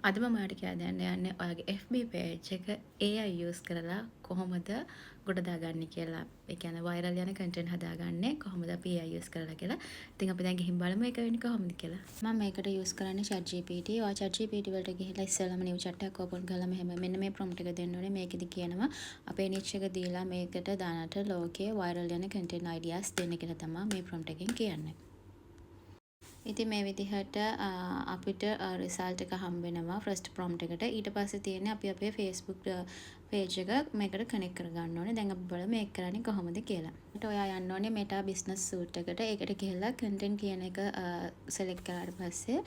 අද මම ඔයාලට කියලා දෙන්න යන්නේ ඔයාගේ FB page එක AI use කරලා කොහොමද ගොඩ දාගන්නේ කියලා. ඒ කියන්නේ viral යන content හදාගන්නේ කොහොමද අපි AI use කරලා කියලා. ඉතින් අපි දැන් ගිහින් බලමු ඒක වෙන්නේ කොහොමද කියලා. මම මේකට use කරන්නේ ChatGPT. ඔයා ChatGPT වලට ගිහිල්ලා ඉස්සෙල්ලාම new chat එකක් open කරලා මෙන්න මේ prompt එක දෙන්න ඕනේ. මේකෙදි කියනවා අපේ niche එක දීලා මේකට දානට ලෝකයේ viral යන content ideas දෙන්න කියලා තමයි මේ prompt එකෙන් කියන්නේ. ඉතින් මේ විදිහට අපිට රිසල්ට් එක හම්බ වෙනවා ෆස්ට් ප්‍රොම්ප්ට් එකට. ඊට පස්සේ තියෙන්නේ අපි අපේ Facebook page එක මේකට කනෙක්ට් කරගන්න ඕනේ. දැන් අපි බලමු මේක කරන්නේ කොහොමද කියලා. ඊට ඔයා යන්න ඕනේ Meta Business Suite එකට. ඒකට ගිහලා content කියන එක select කරාට පස්සේ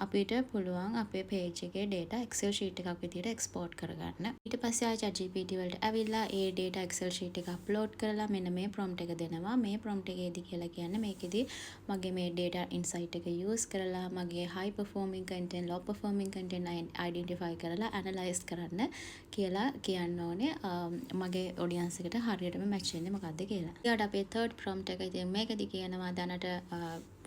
අපිට පුළුවන් අපේ page එකේ data Excel sheet එකක් විදිහට export කරගන්න. ඊට පස්සේ ආයෙ ChatGPT වලට ඇවිල්ලා ඒ data Excel sheet එක upload කරලා මෙන්න මේ prompt එක දෙනවා. මේ prompt එකේදී කියලා කියන්නේ මේකෙදි මගේ මේ data insight එක use කරලා මගේ high performing content low performing content identify කරලා analyze කරන්න කියලා කියන්න ඕනේ මගේ audience එකට හරියටම match වෙන්නේ මොකක්ද කියලා. ඊට අපේ third prompt එක ඉතින් මේකදී කියනවා දැනට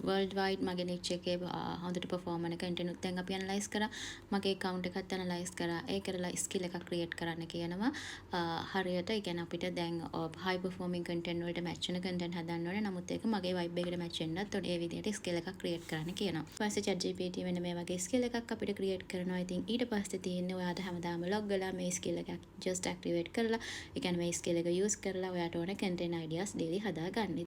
world wide මගේ niche එකේ හොඳට perform වෙන content උත් දැන් අපි analyze කරා මගේ account එකත් analyze කරා ඒ කරලා skill එකක් create කරන්න කියනවා හරියට ඒ කියන්නේ අපිට දැන් high performing content වලට match වෙන content හදන්න ඕනේ නමුත් ඒක මගේ vibe එකට match වෙන්නත් ඕනේ ඒ විදිහට skill එකක් create කරන්න කියනවා ඊට පස්සේ ChatGPT වෙන මේ වගේ skill එකක් අපිට create කරනවා ඉතින් ඊට පස්සේ තියෙන්නේ ඔයාට හැමදාම log වෙලා මේ skill එක just activate කරලා ඒ කියන්නේ මේ skill එක use කරලා ඔයාට ඕන content ideas daily හදාගන්න